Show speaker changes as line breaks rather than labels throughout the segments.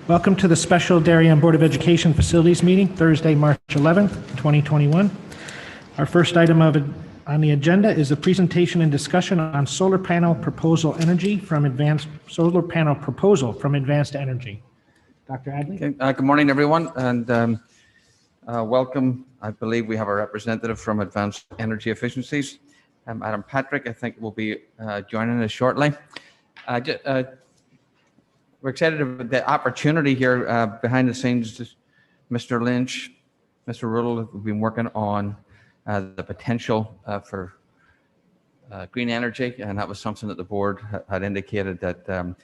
Welcome to the special Darien Board of Education Facilities meeting, Thursday, March 11th, 2021. Our first item on the agenda is a presentation and discussion on solar panel proposal from Advanced Energy. Dr. Adley?
Okay. Good morning, everyone, and welcome. I believe we have a representative from Advanced Energy Efficiencies. Adam Patrick, I think, will be joining us shortly. We're excited about the opportunity here behind the scenes. Mr. Lynch, Mr. Riddle have been working on the potential for green energy, and that was something that the board had indicated that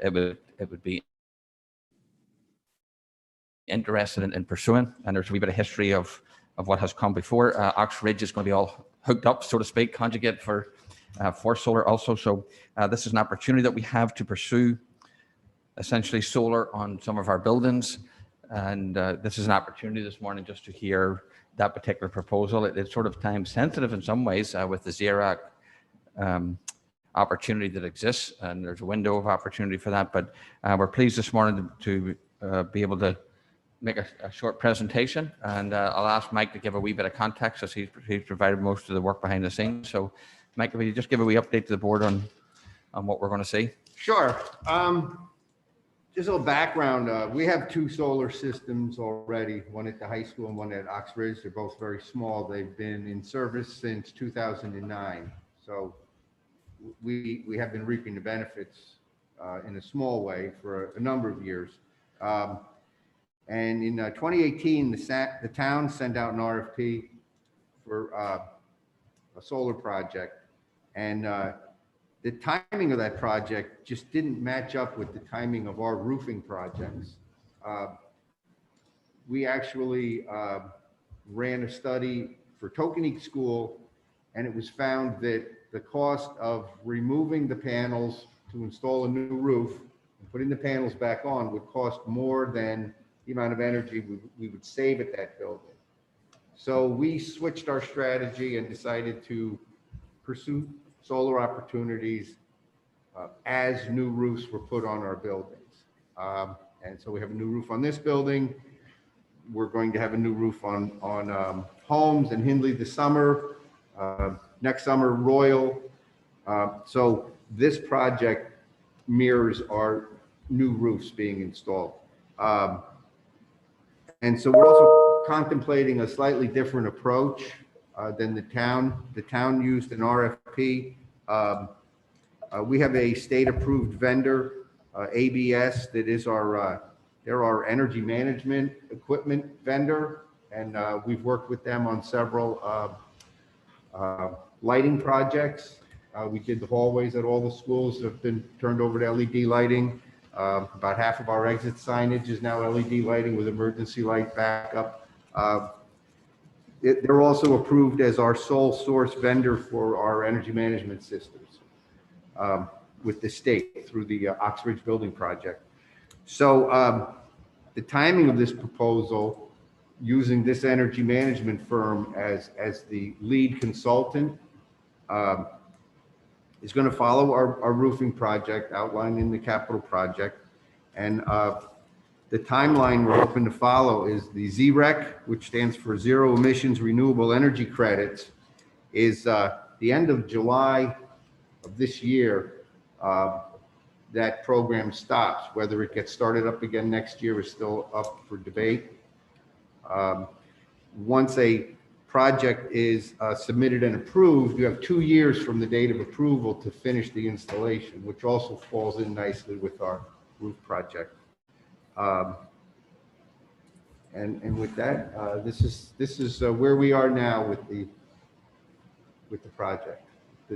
it would be interested in pursuing. And there's a wee bit of history of what has come before. Ox Ridge is going to be all hooked up, so to speak, conjugate for solar also. So this is an opportunity that we have to pursue essentially solar on some of our buildings. And this is an opportunity this morning just to hear that particular proposal. It's sort of time sensitive in some ways with the ZREC opportunity that exists, and there's a window of opportunity for that. But we're pleased this morning to be able to make a short presentation, and I'll ask Mike to give a wee bit of context as he's provided most of the work behind the scenes. So Mike, will you just give a wee update to the board on what we're going to see?
Sure. Just a little background. We have two solar systems already, one at the high school and one at Ox Ridge. They're both very small. They've been in service since 2009. So we have been reaping the benefits in a small way for a number of years. And in 2018, the town sent out an RFP for a solar project. And the timing of that project just didn't match up with the timing of our roofing projects. We actually ran a study for Tokenique School, and it was found that the cost of removing the panels to install a new roof and putting the panels back on would cost more than the amount of energy we would save at that building. So we switched our strategy and decided to pursue solar opportunities as new roofs were put on our buildings. And so we have a new roof on this building. We're going to have a new roof on Holmes and Hindley this summer. Next summer, Royal. So this project mirrors our new roofs being installed. And so we're also contemplating a slightly different approach than the town. The town used an RFP. We have a state-approved vendor, ABS, that is they're our energy management equipment vendor, and we've worked with them on several lighting projects. We did the hallways at all the schools have been turned over to LED lighting. About half of our exit signage is now LED lighting with emergency light backup. They're also approved as our sole source vendor for our energy management systems with the state through the Ox Ridge building project. So the timing of this proposal, using this energy management firm as the lead consultant, is going to follow our roofing project outlined in the capital project. And the timeline we're hoping to follow is the ZREC, which stands for Zero Emissions Renewable Energy Credits, is the end of July of this year. That program stops. Whether it gets started up again next year is still up for debate. Once a project is submitted and approved, you have 2 years from the date of approval to finish the installation, which also falls in nicely with our roof project. And with that, this is where we are now with the project. I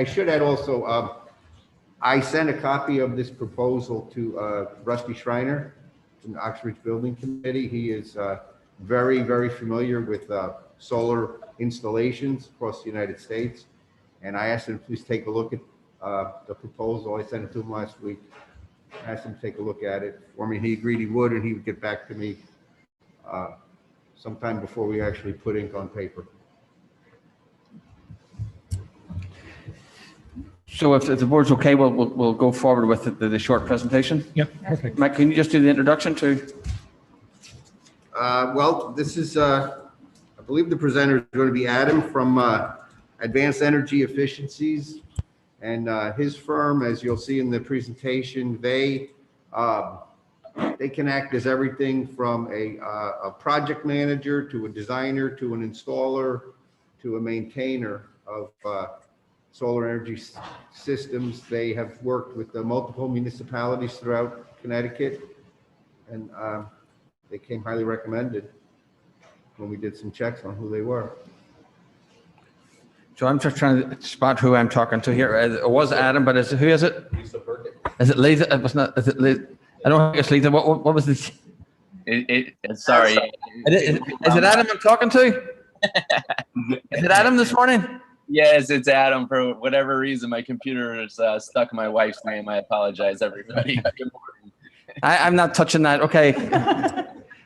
should add also, I sent a copy of this proposal to Rusty Schreiner from the Ox Ridge Building Committee. He is very, very familiar with solar installations across the United States. And I asked him to please take a look at the proposal. I sent it to him last week. I asked him to take a look at it for me. He agreed he would, and he would get back to me sometime before we actually put ink on paper.
So if the board's okay, we'll go forward with the short presentation.
Yep, perfect.
Mike, can you just do the introduction to?
Well, this is, I believe the presenter is going to be Adam from Advanced Energy Efficiencies. And his firm, as you'll see in the presentation, they can act as everything from a project manager to a designer to an installer to a maintainer of solar energy systems. They have worked with multiple municipalities throughout Connecticut, and they came highly recommended when we did some checks on who they were.
So I'm just trying to spot who I'm talking to here. It was Adam, but who is it? Lisa Burkett. Is it Lisa? It was not. Is it Lisa? I don't think it's Lisa. What was this?
Sorry.
Is it Adam I'm talking to? Is it Adam this morning?
Yes, it's Adam. For whatever reason, my computer is stuck my wife's name. I apologize, everybody. Good morning.
I'm not touching that. Okay.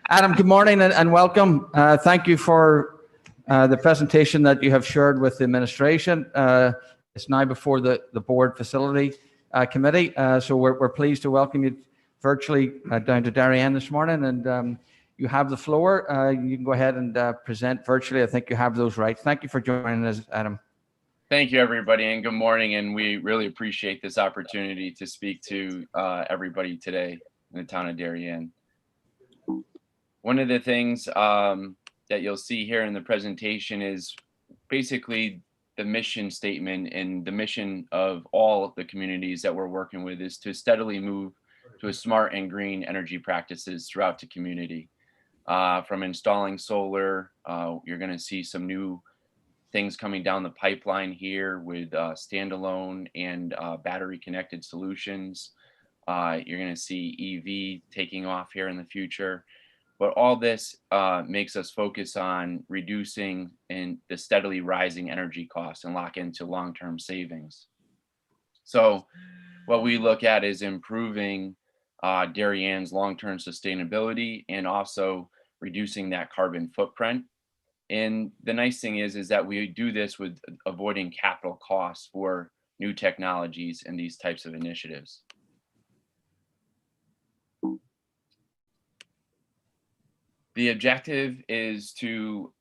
Adam, good morning and welcome. Thank you for the presentation that you have shared with the administration. It's now before the board facility committee. So we're pleased to welcome you virtually down to Darien this morning. And you have the floor. You can go ahead and present virtually. I think you have those rights. Thank you for joining us, Adam.
Thank you, everybody, and good morning. And we really appreciate this opportunity to speak to everybody today in the town of Darien. One of the things that you'll see here in the presentation is basically the mission statement, and the mission of all of the communities that we're working with is to steadily move to a smart and green energy practices throughout the community. From installing solar, you're going to see some new things coming down the pipeline here with standalone and battery connected solutions. You're going to see EV taking off here in the future. But all this makes us focus on reducing the steadily rising energy costs and lock into long-term savings. So what we look at is improving Darien's long-term sustainability and also reducing that carbon footprint. And the nice thing is that we do this with avoiding capital costs for new technologies and these types of initiatives. The objective is to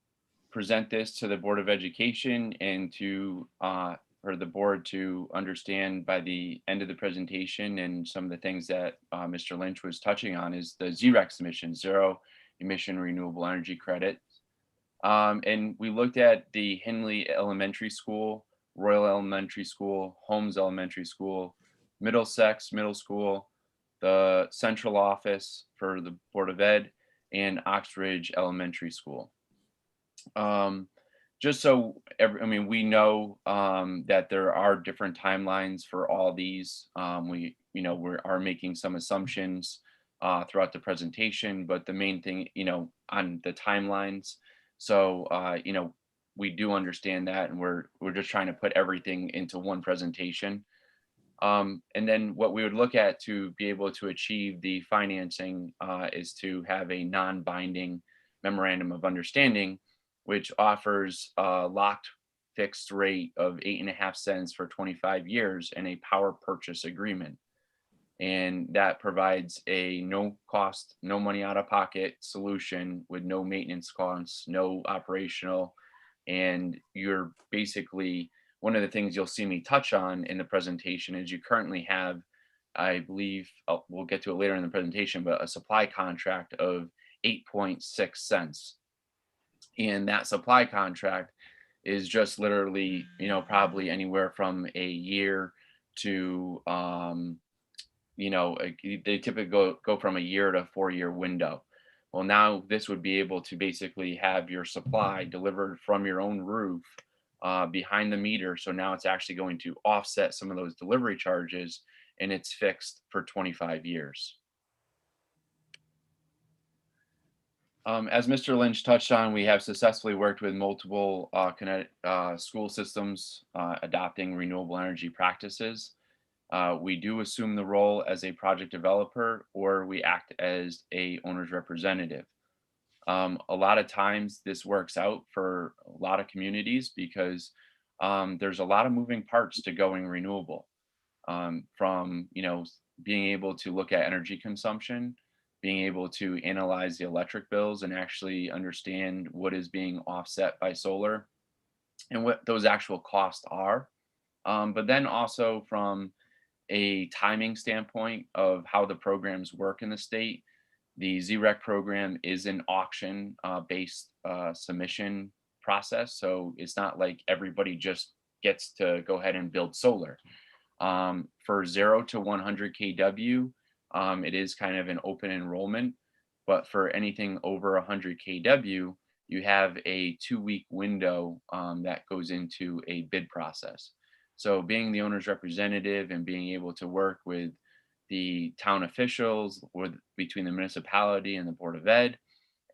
present this to the Board of Education and to for the board to understand by the end of the presentation, and some of the things that Mr. Lynch was touching on is the ZREC mission, zero emission renewable energy credit. And we looked at the Henley Elementary School, Royal Elementary School, Holmes Elementary School, Middlesex Middle School, the central office for the Board of Ed, and Oxbridge Elementary School. Just so, we know that there are different timelines for all these. We are making some assumptions throughout the presentation, but the main thing, on the timelines. So, we do understand that, and we're just trying to put everything into one presentation. And then what we would look at to be able to achieve the financing is to have a non-binding memorandum of understanding, which offers a locked fixed rate of 8.5 cents for 25 years and a power purchase agreement. And that provides a no cost, no money out of pocket solution with no maintenance costs, no operational. And you're basically, one of the things you'll see me touch on in the presentation is you currently have, I believe, we'll get to it later in the presentation, but a supply contract of 8.6 cents. And that supply contract is just literally, probably anywhere from a year to, they typically go from a year to a 4-year window. Well, now this would be able to basically have your supply delivered from your own roof behind the meter. So now it's actually going to offset some of those delivery charges, and it's fixed for 25 years. As Mr. Lynch touched on, we have successfully worked with multiple school systems adopting renewable energy practices. We do assume the role as a project developer, or we act as a owner's representative. A lot of times this works out for a lot of communities because there's a lot of moving parts to going renewable, from, being able to look at energy consumption, being able to analyze the electric bills and actually understand what is being offset by solar and what those actual costs are. But then also from a timing standpoint of how the programs work in the state, the ZREC program is an auction based submission process. So it's not like everybody just gets to go ahead and build solar. For 0 to 100 kW, it is kind of an open enrollment. But for anything over 100 kW, you have a 2-week window that goes into a bid process. So being the owner's representative and being able to work with the town officials or between the municipality and the Board of Ed,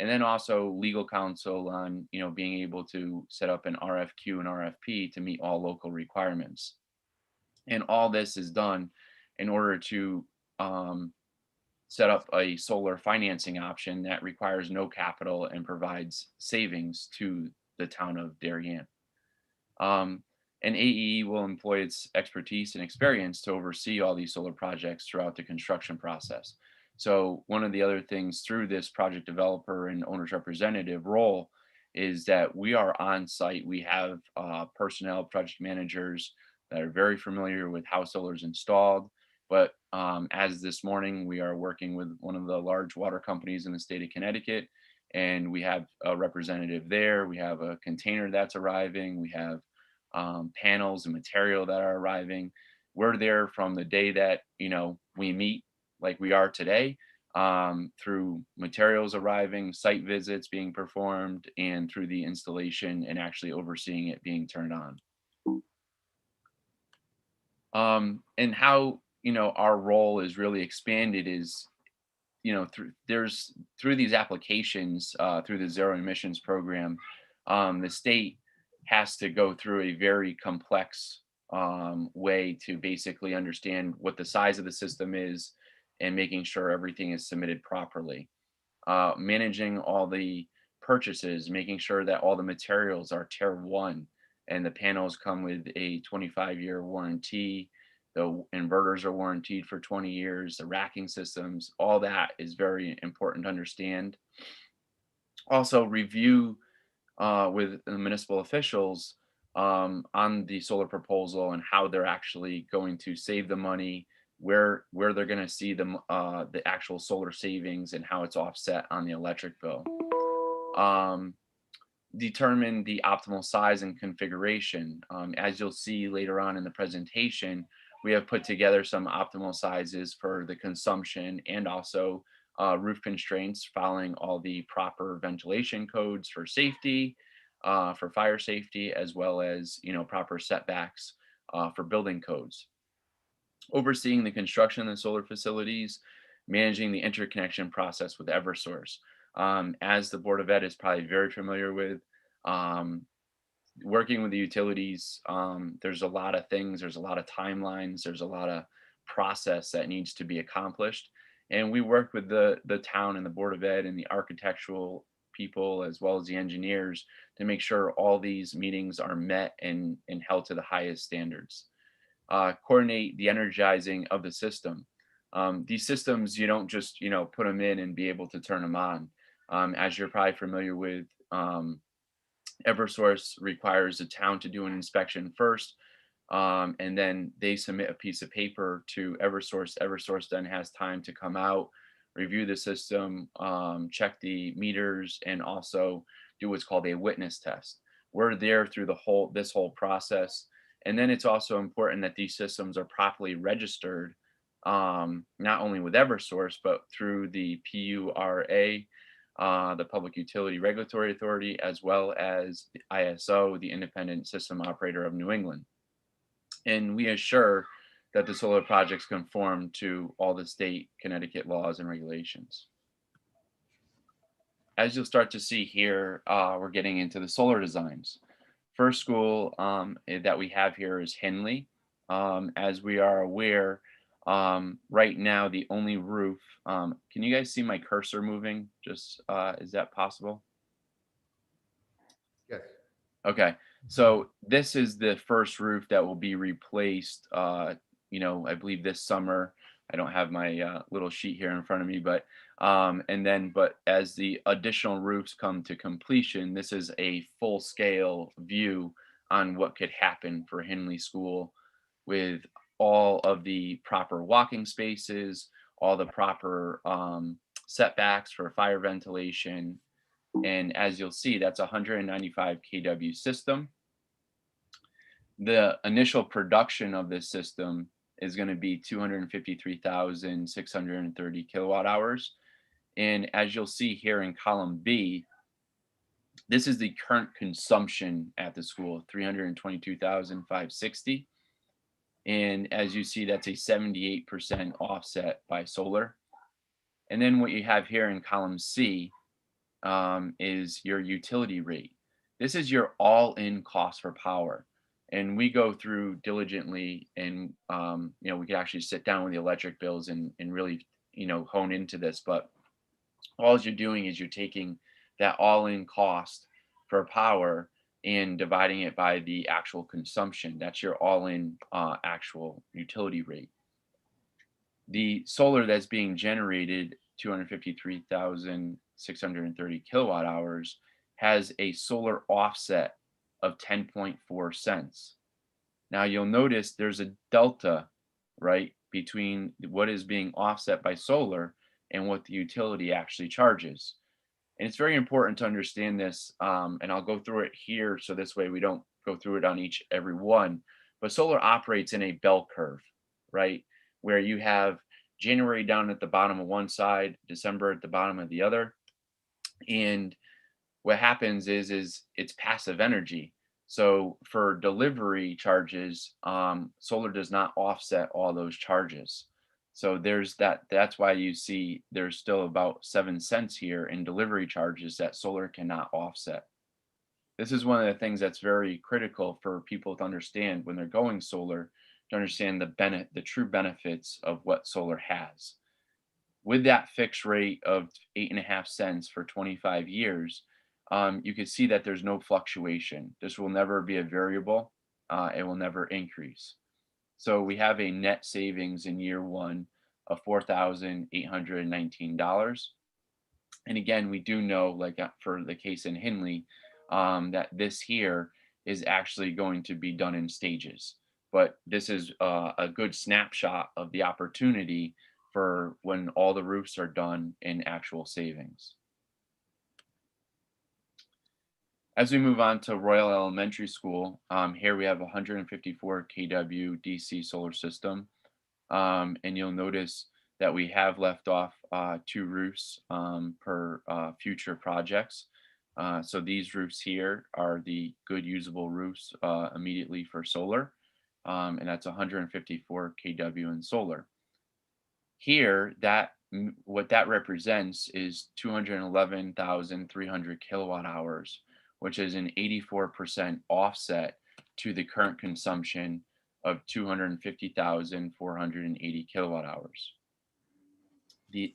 and then also legal counsel on, being able to set up an RFQ and RFP to meet all local requirements. And all this is done in order to set up a solar financing option that requires no capital and provides savings to the town of Darien. And AEE will employ its expertise and experience to oversee all these solar projects throughout the construction process. So one of the other things through this project developer and owner's representative role is that we are on site. We have personnel, project managers that are very familiar with how solar is installed. But as this morning, we are working with one of the large water companies in the state of Connecticut, and we have a representative there. We have a container that's arriving. We have panels and material that are arriving. We're there from the day that, we meet like we are today, through materials arriving, site visits being performed, and through the installation and actually overseeing it being turned on. And how, our role is really expanded is, through these applications, through the zero emissions program, the state has to go through a very complex way to basically understand what the size of the system is and making sure everything is submitted properly. Managing all the purchases, making sure that all the materials are tier 1 and the panels come with a 25-year warranty. The inverters are warranted for 20 years, the racking systems, all that is very important to understand. Also review with the municipal officials on the solar proposal and how they're actually going to save the money, where they're going to see the actual solar savings and how it's offset on the electric bill. Determine the optimal size and configuration. As you'll see later on in the presentation, we have put together some optimal sizes for the consumption and also roof constraints, following all the proper ventilation codes for safety, for fire safety, as well as proper setbacks for building codes. Overseeing the construction of the solar facilities, managing the interconnection process with Eversource. As the Board of Ed is probably very familiar with, working with the utilities, there's a lot of things, there's a lot of timelines, there's a lot of process that needs to be accomplished. And we work with the town and the Board of Ed and the architectural people, as well as the engineers, to make sure all these meetings are met and held to the highest standards. Coordinate the energizing of the system. These systems, you don't just, put them in and be able to turn them on. As you're probably familiar with, Eversource requires the town to do an inspection first, and then they submit a piece of paper to Eversource. Eversource then has time to come out, review the system, check the meters, and also do what's called a witness test. We're there through this whole process. And then it's also important that these systems are properly registered, not only with Eversource, but through the PURA, the Public Utility Regulatory Authority, as well as the ISO, the Independent System Operator of New England. And we assure that the solar projects conform to all the state Connecticut laws and regulations. As you'll start to see here, we're getting into the solar designs. First school that we have here is Henley. As we are aware, right now, the only roof, can you guys see my cursor moving? Just, is that possible?
Yes.
Okay, So this is the first roof that will be replaced, I believe this summer. I don't have my little sheet here in front of me, but but as the additional roofs come to completion, this is a full scale view on what could happen for Henley School with all of the proper walking spaces, all the proper setbacks for fire ventilation. And as you'll see, that's a 195 kW system. The initial production of this system is going to be 253,630 kilowatt hours. And as you'll see here in column B, this is the current consumption at the school, 322,560. And as you see, that's a 78% offset by solar. And then what you have here in column C is your utility rate. This is your all-in cost for power. And we go through diligently, and we could actually sit down with the electric bills and really hone into this. But all you're doing is you're taking that all-in cost for power and dividing it by the actual consumption. That's your all-in actual utility rate. The solar that's being generated, 253,630 kilowatt hours, has a solar offset of 10.4 cents. Now you'll notice there's a delta, right, between what is being offset by solar and what the utility actually charges. And it's very important to understand this, and I'll go through it here so this way we don't go through it on every one. But solar operates in a bell curve, right, where you have January down at the bottom of one side, December at the bottom of the other. And what happens is it's passive energy. So for delivery charges, solar does not offset all those charges. So that's why you see there's still about 7 cents here in delivery charges that solar cannot offset. This is one of the things that's very critical for people to understand when they're going solar, to understand the true benefits of what solar has. With that fixed rate of 8.5 cents for 25 years, you can see that there's no fluctuation. This will never be a variable. It will never increase. So we have a net savings in year one of $4,819. And again, we do know, like for the case in Henley, that this here is actually going to be done in stages. But this is a good snapshot of the opportunity for when all the roofs are done in actual savings. As we move on to Royal Elementary School, here we have a 154 kW DC solar system. And you'll notice that we have left off 2 roofs per future projects. So these roofs here are the good usable roofs immediately for solar. And that's 154 kW in solar. Here, what that represents is 211,300 kilowatt hours, which is an 84% offset to the current consumption of 250,480 kilowatt hours.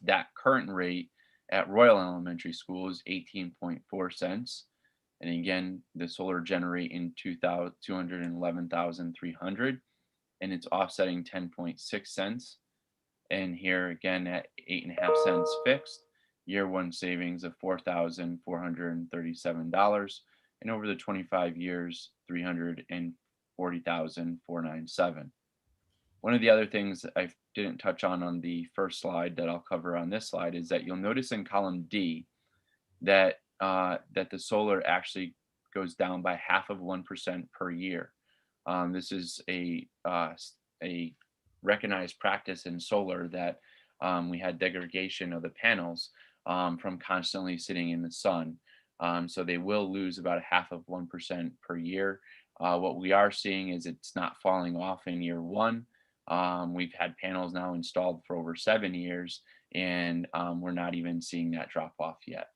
That current rate at Royal Elementary School is 18.4 cents. And again, the solar generating 211,300, and it's offsetting 10.6 cents. And here again at 8.5 cents fixed, year one savings of $4,437, and over the 25 years, $340,497. One of the other things that I didn't touch on the first slide that I'll cover on this slide is that you'll notice in column D that that the solar actually goes down by 0.5% per year. This is a recognized practice in solar that we had degradation of the panels from constantly sitting in the sun. So they will lose about 0.5% per year. What we are seeing is it's not falling off in year one. We've had panels now installed for over 7 years, and we're not even seeing that drop off yet.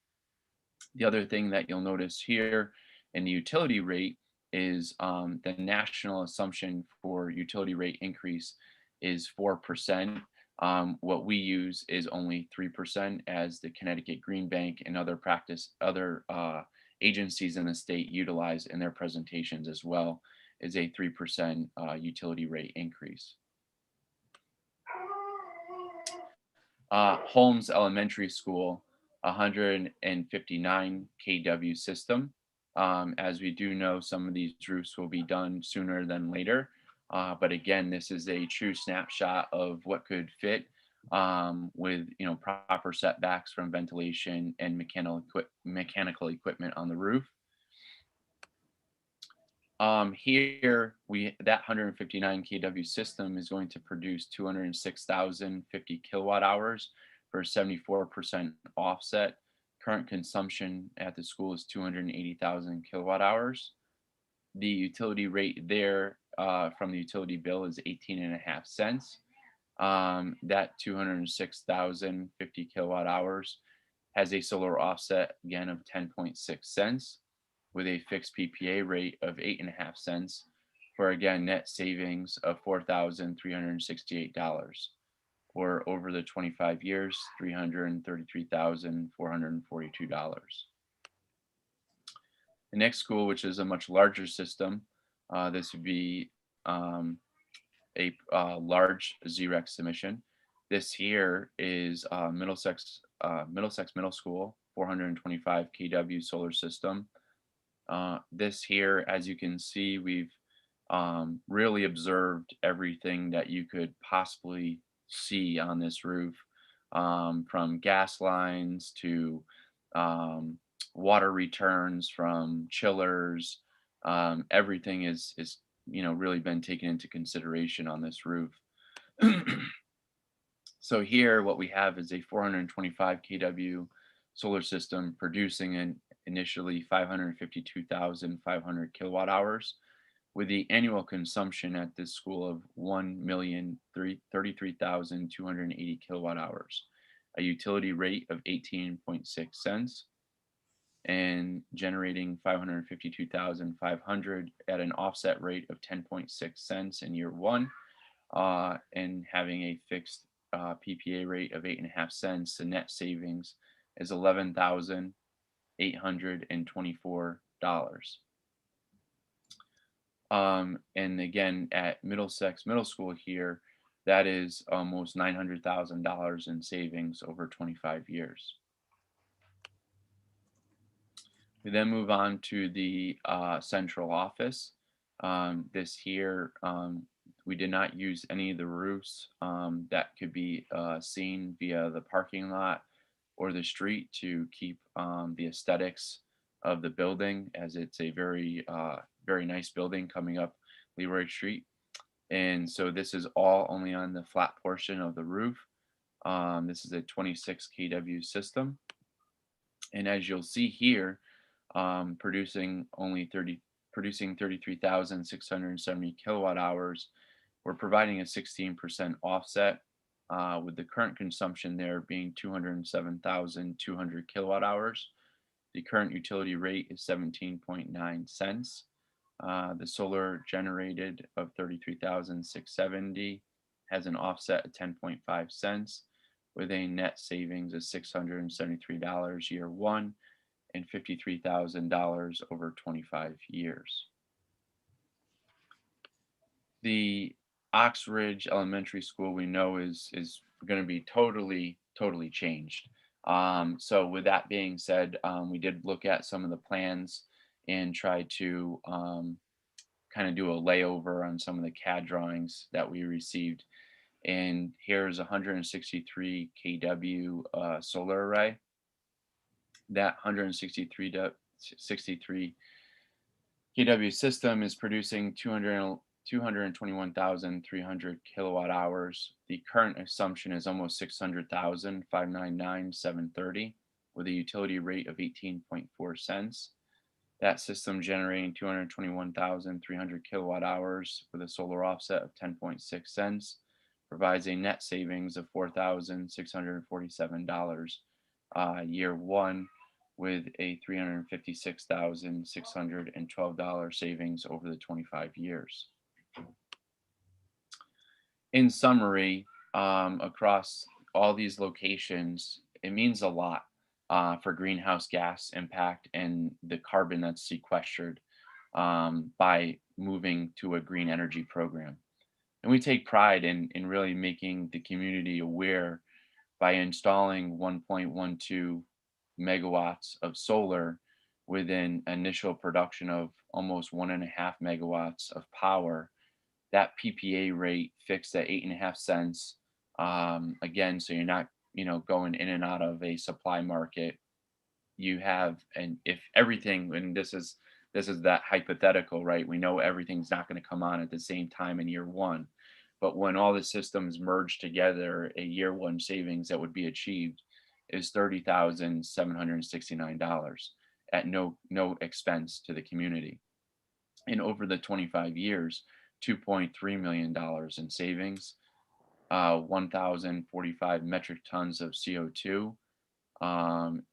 The other thing that you'll notice here in the utility rate is the national assumption for utility rate increase is 4%. What we use is only 3%, as the Connecticut Green Bank and other agencies in the state utilize in their presentations as well, is a 3% utility rate increase. Holmes Elementary School, 159 kW system. As we do know, some of these roofs will be done sooner than later. But again, this is a true snapshot of what could fit with proper setbacks from ventilation and mechanical equipment on the roof. Here that 159 kW system is going to produce 206,050 kilowatt hours for a 74% offset. Current consumption at the school is 280,000 kilowatt hours. The utility rate there from the utility bill is 18.5 cents. That 206,050 kilowatt hours has a solar offset again of 10.6 cents with a fixed PPA rate of 8.5 cents for again net savings of $4,368, or over the 25 years, $333,442. The next school, which is a much larger system, this would be a large ZREC submission. This here is Middlesex Middle School, 425 kW solar system. This here, as you can see, we've really observed everything that you could possibly see on this roof, from gas lines to water returns from chillers. Everything is really been taken into consideration on this roof. So here what we have is a 425 kW solar system producing an initially 552,500 kilowatt hours, with the annual consumption at this school of 1,033,280 kilowatt hours, a utility rate of 18.6 cents, and generating 552,500 at an offset rate of 10.6 cents in year one, and having a fixed PPA rate of 8.5 cents. The net savings is $11,824. And again, at Middlesex Middle School here, that is almost $900,000 in savings over 25 years. We then move on to the central office. This here, we did not use any of the roofs that could be seen via the parking lot or the street to keep the aesthetics of the building, as it's a very nice building coming up Leroy Street. And so this is all only on the flat portion of the roof. This is a 26 kW system. And as you'll see here, producing 33,670 kilowatt hours, we're providing a 16% offset, with the current consumption there being 207,200 kilowatt hours. The current utility rate is 17.9 cents. The solar generated of 33,670 has an offset of 10.5 cents, with a net savings of $673 year one and $53,000 over 25 years. The Ox Ridge Elementary School, we know is going to be totally changed. So with that being said, we did look at some of the plans and try to kind of do a layover on some of the CAD drawings that we received. And here's a 163 kW solar array. That 163 kW system is producing 221,300 kilowatt hours. The current assumption is almost 600,000, 599,730, with a utility rate of 18.4 cents. That system generating 221,300 kilowatt hours with a solar offset of 10.6 cents provides a net savings of $4,647 year one, with a $356,612 savings over the 25 years. In summary, across all these locations, it means a lot. for greenhouse gas impact and the carbon that's sequestered by moving to a green energy program. And we take pride in really making the community aware by installing 1.12 megawatts of solar with an initial production of almost 1.5 megawatts of power. That PPA rate fixed at 8.5 cents. Again, so you're not, going in and out of a supply market. You have, and if everything, and this is that hypothetical, right? We know everything's not going to come on at the same time in year one, but when all the systems merge together, a year one savings that would be achieved is $30,769 at no expense to the community. And over the 25 years, $2.3 million in savings, 1,045 metric tons of CO2,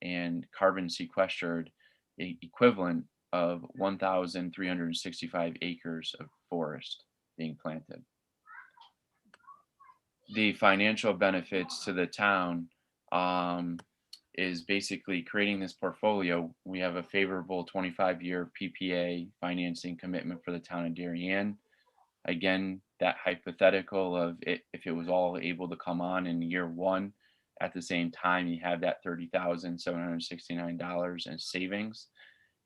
and carbon sequestered equivalent of 1,365 acres of forest being planted. The financial benefits to the town is basically creating this portfolio. We have a favorable 25-year PPA financing commitment for the town of Darien. Again, that hypothetical of it, if it was all able to come on in year one, at the same time, you have that $30,769 in savings.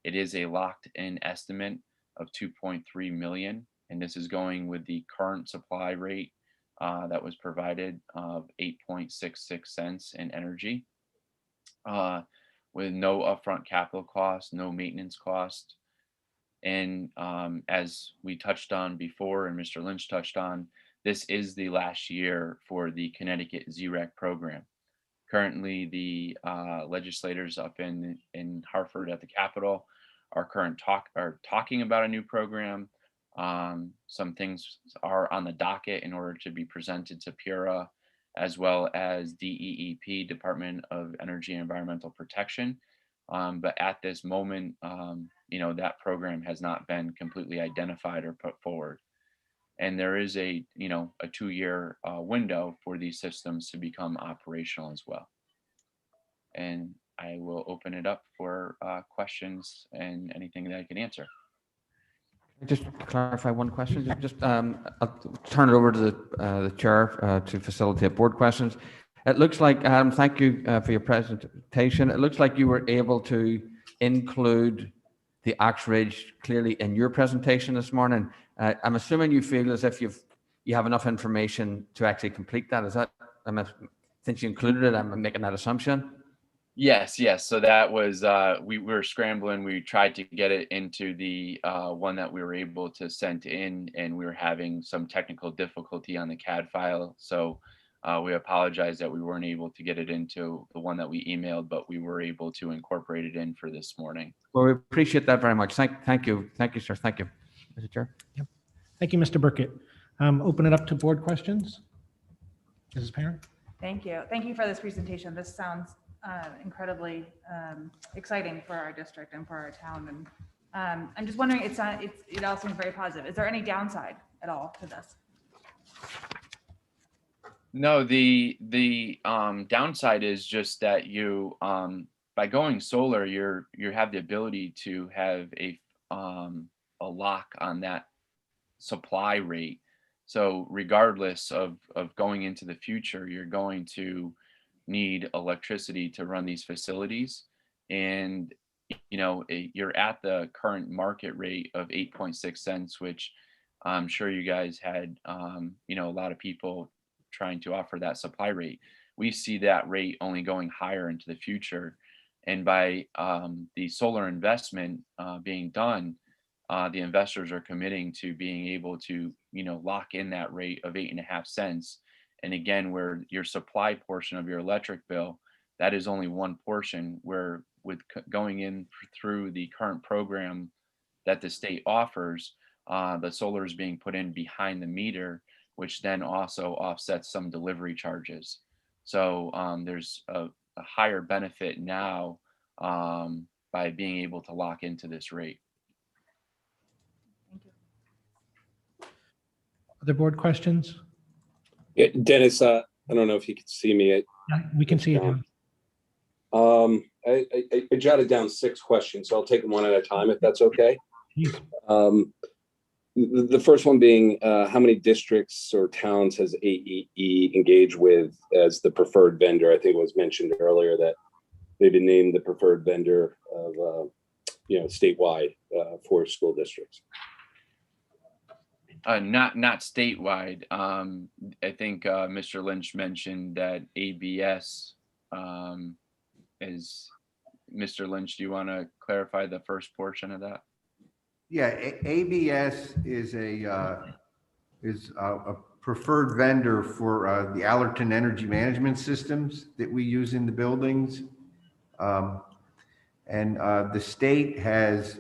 It is a locked in estimate of 2.3 million. And this is going with the current supply rate that was provided of 8.66 cents in energy, with no upfront capital cost, no maintenance cost. And as we touched on before, and Mr. Lynch touched on, this is the last year for the Connecticut ZREC program. Currently, the legislators up in Hartford at the Capitol are talking about a new program. Some things are on the docket in order to be presented to PURA, as well as DEEP, Department of Energy and Environmental Protection. But at this moment, that program has not been completely identified or put forward. And there is a 2-year window for these systems to become operational as well. And I will open it up for questions and anything that I can answer.
Just to clarify one question. I'll turn it over to the chair to facilitate board questions. It looks like, Adam, thank you for your presentation. It looks like you were able to include the Ox Ridge clearly in your presentation this morning. I'm assuming you feel as if you have enough information to actually complete that. Is that, since you included it, I'm making that assumption?
Yes. So that was, we were scrambling. We tried to get it into the one that we were able to send in, and we were having some technical difficulty on the CAD file. So we apologize that we weren't able to get it into the one that we emailed, but we were able to incorporate it in for this morning.
Well, we appreciate that very much. Thank you, sir. Thank you, Mr. Chair.
Yep. Thank you, Mr. Burkett. Open it up to board questions. Mrs. Parent.
Thank you. Thank you for this presentation. This sounds incredibly exciting for our district and for our town. And I'm just wondering, it all seems very positive. Is there any downside at all to this?
No, the downside is just that you by going solar, you have the ability to have a lock on that supply rate. So regardless of going into the future, you're going to need electricity to run these facilities. And you're at the current market rate of 8.6 cents, which I'm sure you guys had a lot of people trying to offer that supply rate. We see that rate only going higher into the future. And by the solar investment being done, the investors are committing to being able to, lock in that rate of 8.5 cents. And again, where your supply portion of your electric bill, that is only one portion, where with going in through the current program that the state offers, the solar is being put in behind the meter, which then also offsets some delivery charges. So there's a higher benefit now by being able to lock into this rate.
Thank you.
Other board questions?
Yeah, Dennis, I don't know if you can see me.
Yeah, we can see it.
I jotted down 6 questions, so I'll take them one at a time if that's okay.
Please.
The first one being, how many districts or towns has AEE engaged with as the preferred vendor? I think it was mentioned earlier that they've been named the preferred vendor of, statewide for school districts.
Not statewide. I think Mr. Lynch mentioned that ABS is. Mr. Lynch, do you want to clarify the first portion of that?
Yeah, ABS is a preferred vendor for the Allerton energy management systems that we use in the buildings. And the state has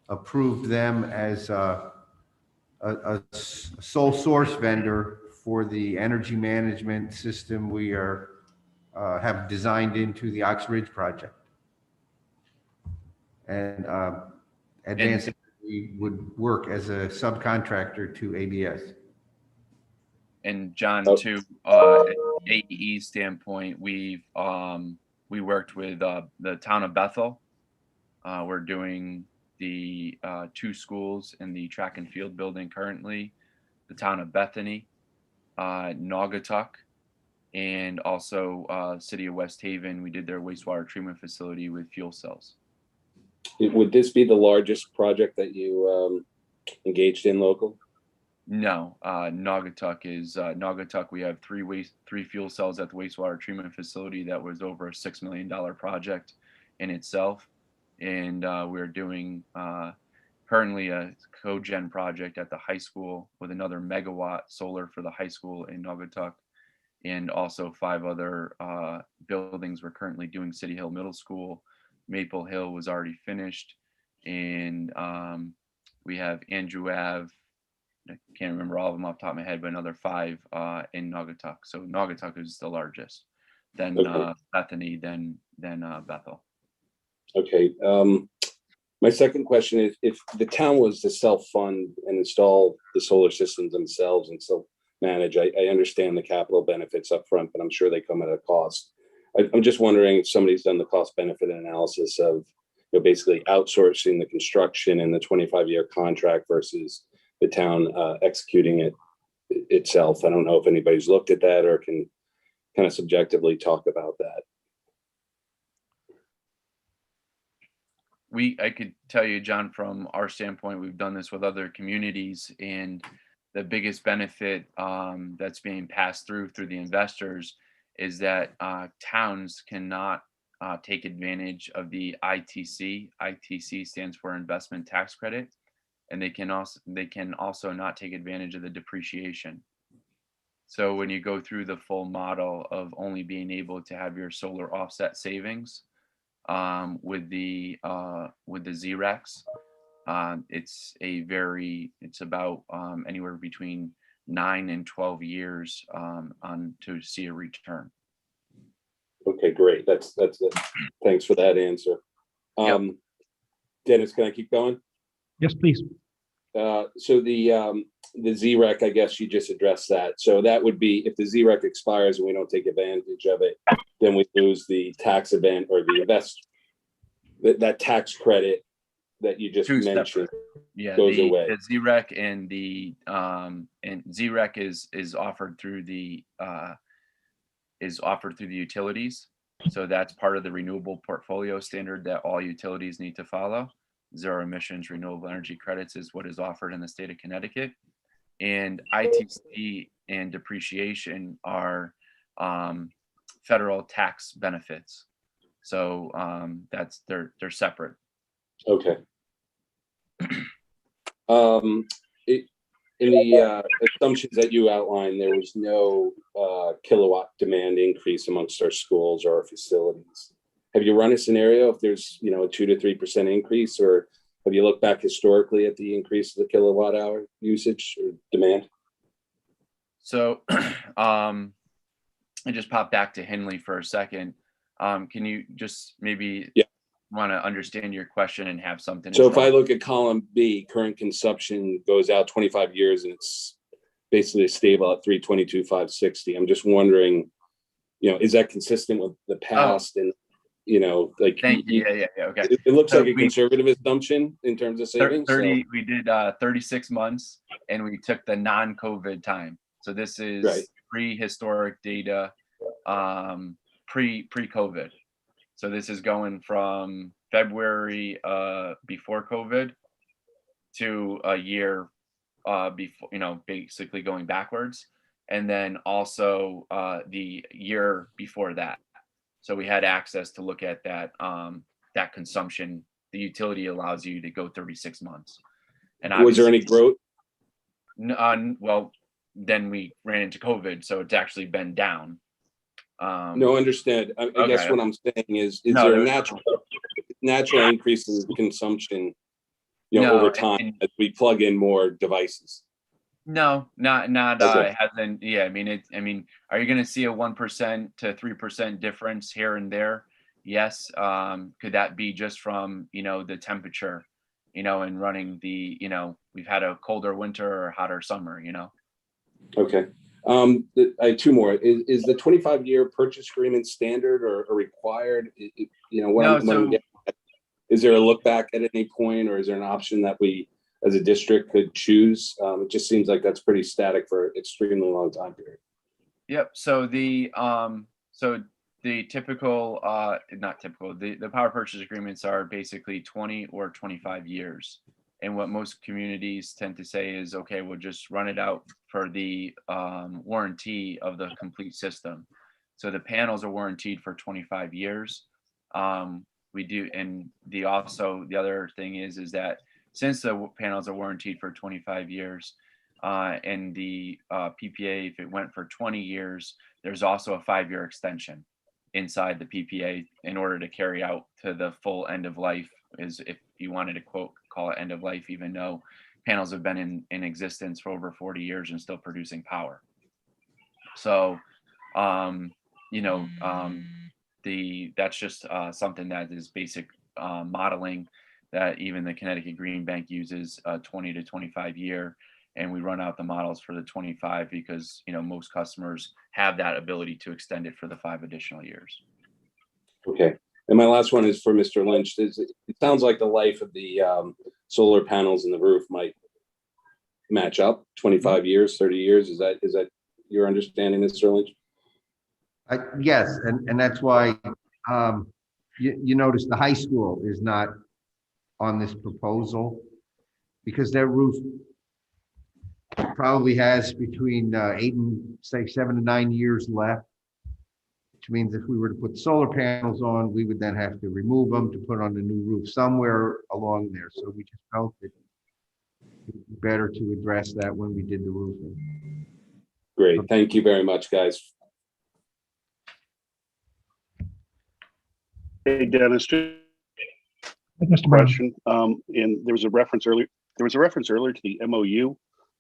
approved them as a sole source vendor for the energy management system we have designed into the Ox Ridge project. And Advanced Energy would work as a subcontractor to ABS.
And John, to AE standpoint, we worked with the town of Bethel. We're doing the 2 schools in the track and field building currently, the town of Bethany, Naugatuck, and also city of West Haven. We did their wastewater treatment facility with fuel cells.
Would this be the largest project that you engaged in local?
No, Naugatuck is Naugatuck. We have 3 fuel cells at the wastewater treatment facility. That was over a $6 million project in itself. And we're doing currently a cogen project at the high school with another megawatt solar for the high school in Naugatuck, and also 5 other buildings. We're currently doing City Hill Middle School. Maple Hill was already finished, and we have Andrew Ave. I can't remember all of them off the top of my head, but another 5 in Naugatuck. So Naugatuck is the largest, then Bethany, then Bethel.
Okay. My second question is, if the town was to self-fund and install the solar systems themselves and self-manage, I understand the capital benefits up front, but I'm sure they come at a cost. I'm just wondering if somebody's done the cost benefit analysis of basically outsourcing the construction and the 25-year contract versus the town executing it itself. I don't know if anybody's looked at that or can kind of subjectively talk about that.
I could tell you, John, from our standpoint, we've done this with other communities, and the biggest benefit that's being passed through the investors is that towns cannot take advantage of the ITC. ITC stands for investment tax credit, and they can also not take advantage of the depreciation. So when you go through the full model of only being able to have your solar offset savings with the ZRECs, it's about anywhere between 9 and 12 years to see a return.
Okay, great. That's it. Thanks for that answer.
Yep.
Dennis, can I keep going?
Yes, please.
So the ZREC, I guess you just addressed that. So that would be if the ZREC expires and we don't take advantage of it, then we lose the tax event or that tax credit that you just mentioned.
Yeah,
goes away.
The ZREC and the ZREC is offered through the utilities. So that's part of the renewable portfolio standard that all utilities need to follow. Zero emissions renewable energy credits is what is offered in the state of Connecticut, and ITC and depreciation are federal tax benefits. So they're separate.
Okay. In the assumptions that you outlined, there was no kilowatt demand increase amongst our schools or our facilities. Have you run a scenario if there's a 2 to 3% increase, or have you looked back historically at the increase of the kilowatt hour usage or demand?
So I just popped back to Henley for a second. Can you just maybe want to understand your question and have something?
So if I look at column B, current consumption goes out 25 years and it's basically stable at 322,560. I'm just wondering, is that consistent with the past? And you know, like
Thank you. Yeah. Okay.
it looks
So
like a conservative assumption in terms of savings.
30, we did 36 months, and we took the non-COVID time. So this is
Right.
prehistoric data, pre-COVID. So this is going from February before COVID to a year before, you know, basically going backwards, and then also the year before that. So we had access to look at that that consumption. The utility allows you to go 36 months. And
Was there any growth?
well, then we ran into COVID, so it's actually been down.
No, understand. I guess
Okay.
what I'm saying is
No,
there a natural increase in consumption, you know,
No,
over time as we plug in more devices?
No, not
Okay.
it hasn't. Yeah, I mean, are you going to see a 1% to 3% difference here and there? Yes. Could that be just from, you know, the temperature, you know, and running the, you know, we've had a colder winter or hotter summer, you know?
Okay. I have two more. Is the 25-year purchase agreement standard or required? You know,
No,
what I'm getting at, is there a look back at any point, or is there an option that we as a district could choose? It just seems like that's pretty static for an extremely long time period.
Yep. So the typical, not typical, the power purchase agreements are basically 20 or 25 years. And what most communities tend to say is, okay, we'll just run it out for the warranty of the complete system. So the panels are warranted for 25 years. We do, and the other thing is that since the panels are warranted for 25 years, and the PPA, if it went for 20 years, there's also a 5-year extension inside the PPA in order to carry out to the full end of life, is if you wanted to call it end of life, even though panels have been in existence for over 40 years and still producing power. So, you know, that's just something that is basic modeling that even the Connecticut Green Bank uses, 20 to 25 year. And we run out the models for the 25 because, you know, most customers have that ability to extend it for the 5 additional years.
Okay. And my last one is for Mr. Lynch. It sounds like the life of the solar panels in the roof might match up 25 years, 30 years. Is that your understanding, Mr. Lynch?
Yes, and that's why you notice the high school is not on this proposal, because their roof probably has between 7 to 9 years left, which means if we were to put solar panels on, we would then have to remove them to put on a new roof somewhere along there. So we just felt it would be better to address that when we did the roofing.
Great. Thank you very much, guys.
Hey, Dennis, just
Mr. Brown.
question. And there was a reference earlier. To the MOU.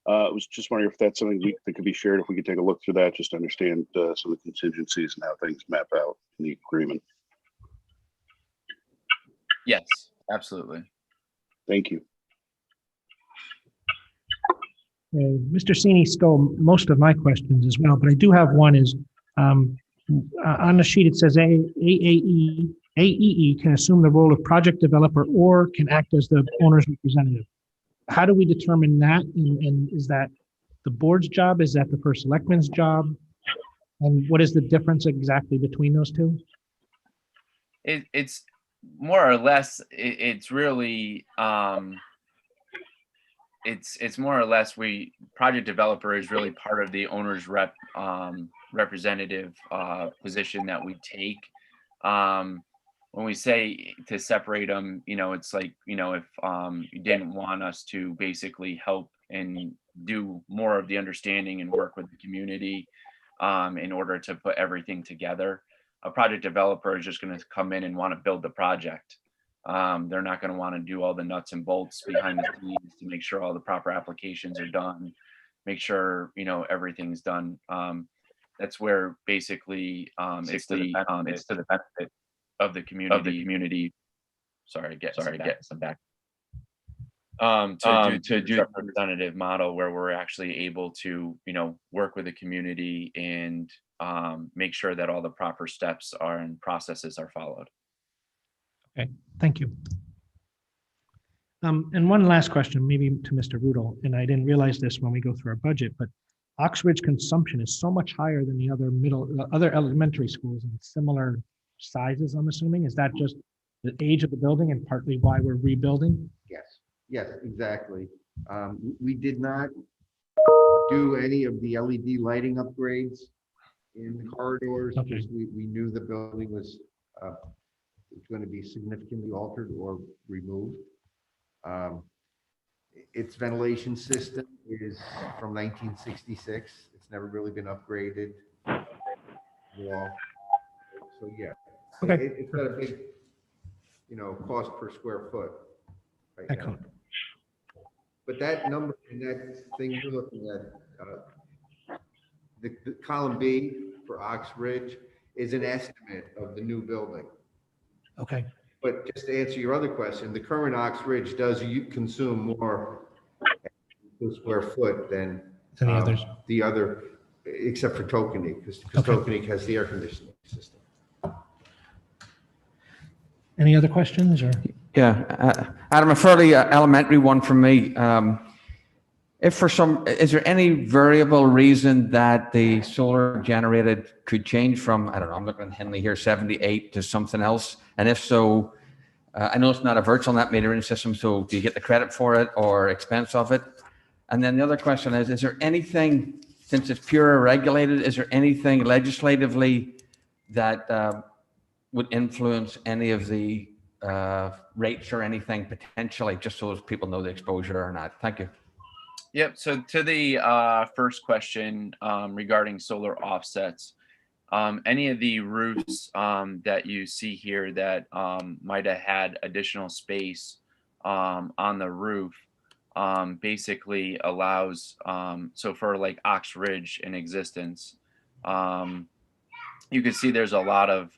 I was just wondering if that's something that could be shared. If we could take a look through that, just to understand some of the contingencies and how things map out in the agreement.
Yes, absolutely.
Thank you.
Mr. Cini stole most of my questions as well, but I do have one is, on the sheet, it says AEE can assume the role of project developer or can act as the owner's representative. How do we determine that? And is that the board's job? Is that the first selectman's job? And what is the difference exactly between those two?
It's more or less, it's really, it's more or less, project developer is really part of the owner's representative position that we take. When we say to separate them, you know, it's like, you know, if you didn't want us to basically help and do more of the understanding and work with the community in order to put everything together, a project developer is just going to come in and want to build the project. They're not going to want to do all the nuts and bolts behind the scenes to make sure all the proper applications are done, make sure, you know, everything's done. That's where basically it's to the benefit of the community. Sorry, get some back. To do the representative model where we're actually able to, you know, work with the community and make sure that all the proper steps and processes are followed.
Okay, thank you. And one last question, maybe to Mr. Rudel, and I didn't realize this when we go through our budget, but Oxbridge consumption is so much higher than the other elementary schools in similar sizes, I'm assuming. Is that just the age of the building and partly why we're rebuilding?
Yes, exactly. We did not do any of the LED lighting upgrades in the corridors
Okay.
because we knew the building was going to be significantly altered or removed. Its ventilation system is from 1966. It's never really been upgraded. Wall. So yeah,
Okay.
it's got a big, cost per square foot right now.
Excellent.
But that number and that thing you're looking at, the column B for Oxbridge is an estimate of the new building.
Okay.
But just to answer your other question, the current Oxbridge does consume more per square foot than
Any others?
the other, except for Tokenique, because
Okay.
Tokenique has the air conditioning system.
Any other questions or?
Yeah, Adam, a fairly elementary one from me. Is there any variable reason that the solar generated could change from, I don't know, I'm looking at Henley here, 78 to something else? And if so, I know it's not a virtual net metering system, so do you get the credit for it or expense of it? And then the other question is there anything, since it's pure regulated, is there anything legislatively that would influence any of the rates or anything potentially, just so as people know the exposure or not? Thank you.
Yep. So to the first question regarding solar offsets, any of the roofs that you see here that might have had additional space on the roof basically allows, so for like Ox Ridge in existence, you can see there's a lot of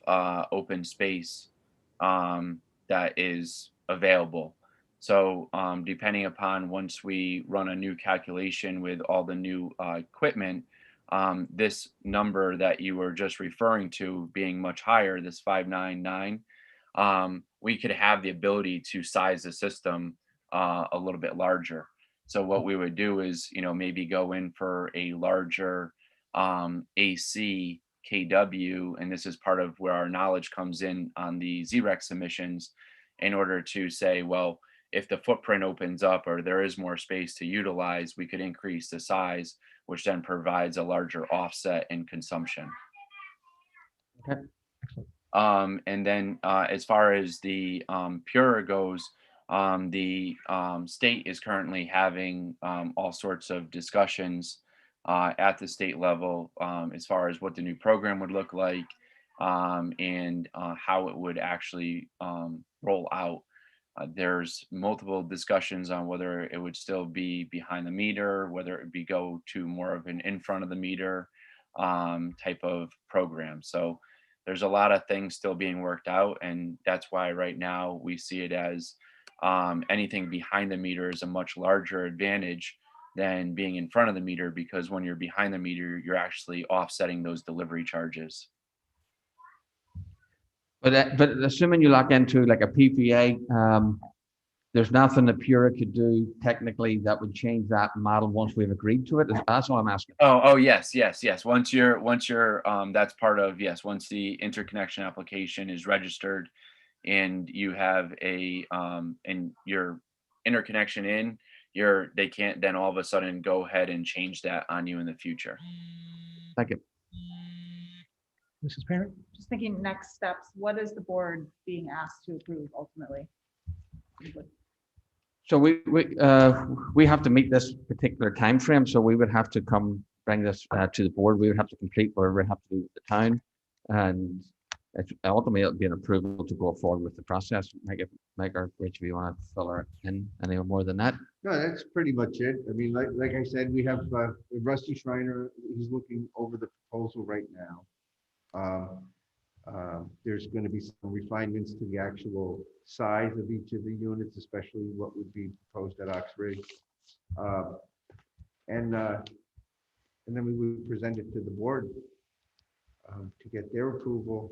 open space that is available. So depending upon once we run a new calculation with all the new equipment, this number that you were just referring to being much higher, this 599, we could have the ability to size the system a little bit larger. So what we would do is, maybe go in for a larger AC KW, and this is part of where our knowledge comes in on the ZREC submissions, in order to say, well, if the footprint opens up or there is more space to utilize, we could increase the size, which then provides a larger offset in consumption.
Okay.
And then as far as the Pura goes, the state is currently having all sorts of discussions at the state level as far as what the new program would look like and how it would actually roll out. There's multiple discussions on whether it would still be behind the meter, whether it would be go to more of an in front of the meter type of program. So there's a lot of things still being worked out, and that's why right now we see it as anything behind the meter is a much larger advantage than being in front of the meter, because when you're behind the meter, you're actually offsetting those delivery charges.
But assuming you lock into like a PPA, there's nothing that Pura could do technically that would change that model once we've agreed to it. That's all I'm asking.
Oh, yes. Once you're that's part of, yes, once the interconnection application is registered and you have and your interconnection in, they can't then all of a sudden go ahead and change that on you in the future.
Thank you.
Mrs. Parent?
Just thinking next steps, what is the board being asked to approve ultimately?
So we have to meet this particular time frame. So we would have to bring this to the board. We would have to complete whatever we have to do with the town, and ultimately it'll be an approval to go forward with the process. Mike or Rich, if you want to fill her in any more than that.
No, that's pretty much it. I mean, like I said, we have Rusty Schreiner. He's looking over the proposal right now. There's going to be some refinements to the actual size of each of the units, especially what would be proposed at Oxbridge. And then we would present it to the board to get their approval.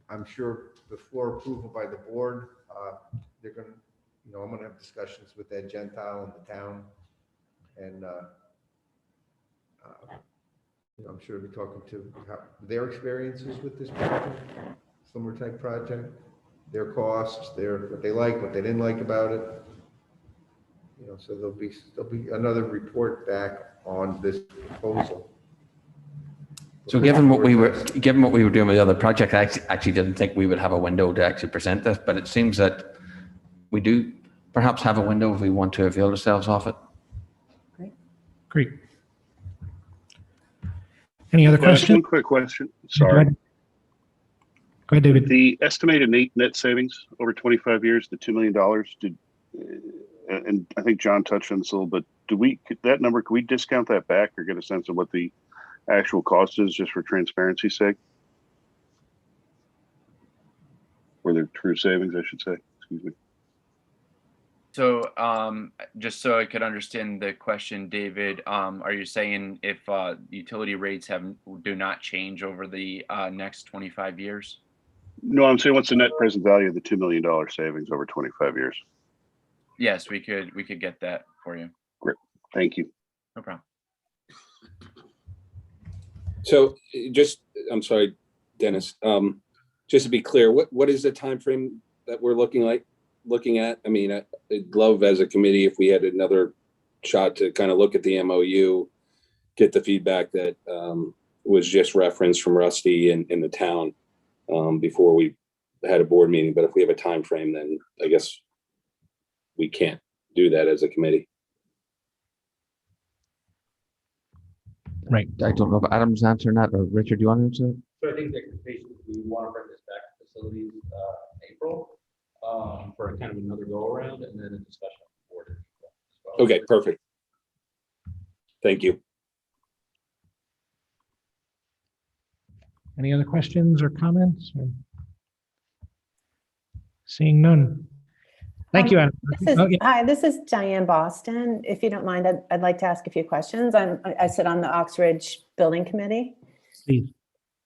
I'm sure before approval by the board, they're going to, I'm going to have discussions with Ed Gentile and the town. And, I'm sure we'll be talking to their experiences with this project, similar type project, their costs, what they like, what they didn't like about it. So there'll be another report back on this proposal.
So given what we were doing with the other project, I actually didn't think we would have a window to actually present this, but it seems that we do perhaps have a window if we want to avail ourselves of it.
Great. Any other questions?
One quick question. Sorry.
Go ahead, David.
The estimated net savings over 25 years, the $2 million, and I think John touched on this a little bit. That number, can we discount that back or get a sense of what the actual cost is, just for transparency's sake? Or the true savings, I should say. Excuse me.
So just so I could understand the question, David, are you saying if utility rates do not change over the next 25 years?
No, I'm saying what's the net present value of the $2 million savings over 25 years?
Yes, we could get that for you.
Great, thank you.
No problem.
So I'm sorry, Dennis, just to be clear, what is the time frame that we're looking at? I mean, I'd love as a committee if we had another shot to kind of look at the MOU, get the feedback that was just referenced from Rusty in the town before we had a board meeting. But if we have a time frame, then I guess we can't do that as a committee.
Right.
I don't know if Adam's answering that, or Richard, do you want to answer it?
So I think the expectation is we want to bring this back to facilities in April for a kind of another go around, and then a discussion on the board. Well.
Okay, perfect. Thank you.
Any other questions or comments? Seeing none. Thank you, Adam.
Hi, this is Diane Boston. If you don't mind, I'd like to ask a few questions. I sit on the Oxridge Building Committee.
Please.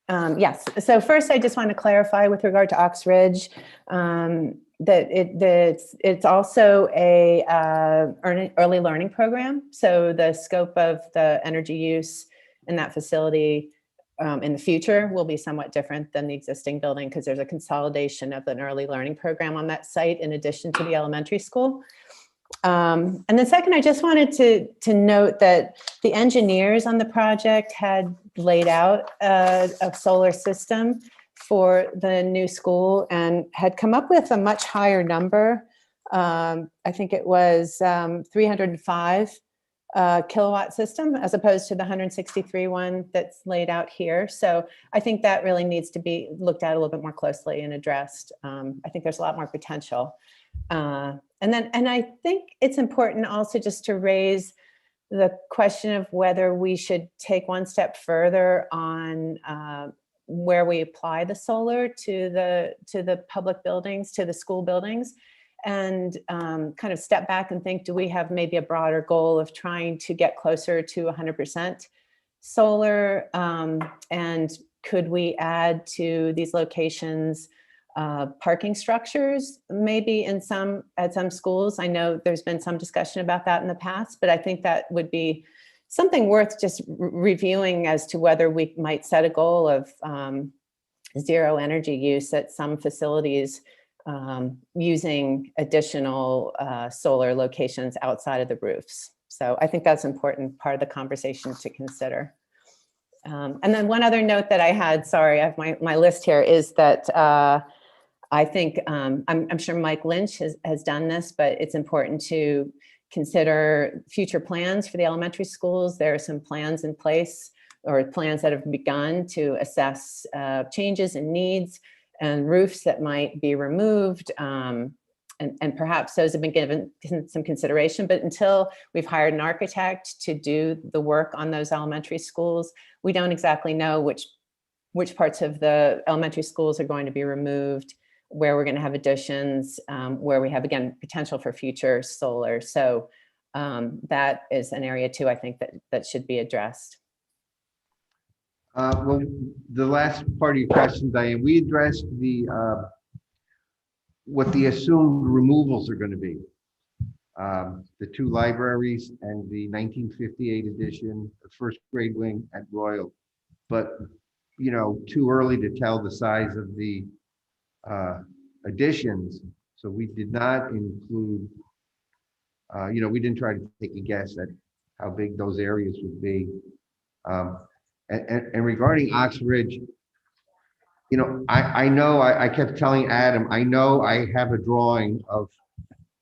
Yes. So first, I just want to clarify with regard to Oxridge that it's also a early learning program. So the scope of the energy use in that facility in the future will be somewhat different than the existing building, because there's a consolidation of an early learning program on that site in addition to the elementary school. And then second, I just wanted to note that the engineers on the project had laid out a solar system for the new school and had come up with a much higher number. I think it was 305 kilowatt system as opposed to the 163 one that's laid out here. So I think that really needs to be looked at a little bit more closely and addressed. I think there's a lot more potential. And I think it's important also just to raise the question of whether we should take one step further on where we apply the solar to the public buildings, to the school buildings, and kind of step back and think, do we have maybe a broader goal of trying to get closer to 100% solar? And could we add to these locations parking structures, maybe at some schools? I know there's been some discussion about that in the past, but I think that would be something worth just reviewing as to whether we might set a goal of zero energy use at some facilities, using additional solar locations outside of the roofs. So I think that's an important part of the conversation to consider. And then one other note that I had, sorry, I have my list here, is that I think, I'm sure Mike Lynch has done this, but it's important to consider future plans for the elementary schools. There are some plans in place, or plans that have begun, to assess changes and needs and roofs that might be removed. And perhaps those have been given some consideration, but until we've hired an architect to do the work on those elementary schools, we don't exactly know which parts of the elementary schools are going to be removed, where we're going to have additions, where we have, again, potential for future solar. So that is an area too, I think, that should be addressed.
Well, the last part of your question, Diane, we addressed what the assumed removals are going to be. The two libraries and the 1958 edition, the first grade wing at Royal. But, too early to tell the size of the additions. So we did not include, we didn't try to take a guess at how big those areas would be. And regarding Ox Ridge, I know I kept telling Adam, I know I have a drawing of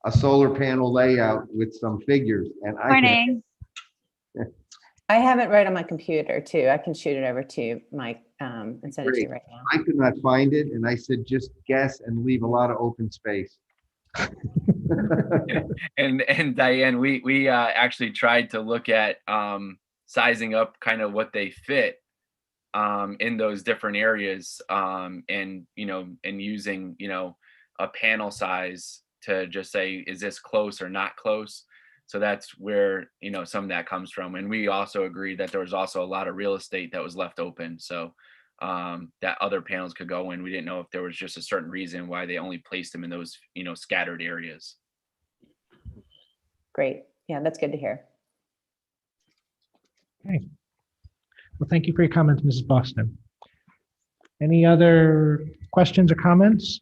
a solar panel layout with some figures, and
Morning.
I have it right on my computer too. I can shoot it over to you, Mike, and send it to you
Great.
right now.
I could not find it, and I said, just guess and leave a lot of open space.
And Diane, we actually tried to look at sizing up kind of what they fit in those different areas, and using a panel size to just say, is this close or not close? So that's where some of that comes from. And we also agreed that there was also a lot of real estate that was left open, so that other panels could go in. We didn't know if there was just a certain reason why they only placed them in those scattered areas.
Great. Yeah, that's good to hear.
Okay. Well, thank you for your comments, Mrs. Boston. Any other questions or comments?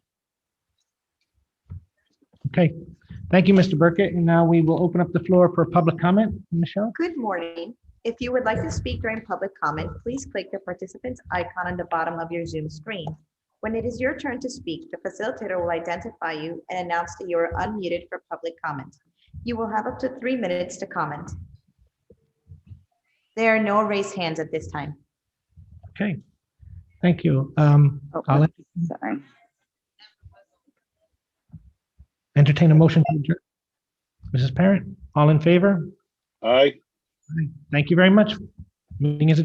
Okay. Thank you, Mr. Burkett. And now we will open up the floor for public comment. Michelle?
Good morning. If you would like to speak during public comment, please click the participants icon on the bottom of your Zoom screen. When it is your turn to speak, the facilitator will identify you and announce that you are unmuted for public comment. You will have up to 3 minutes to comment. There are no raised hands at this time.
Okay. Thank you.
Oh,
I'll
sorry.
entertain a motion to adjourn. Mrs. Parent, all in favor?
Aye.
Thank you very much. Meeting is adjourned.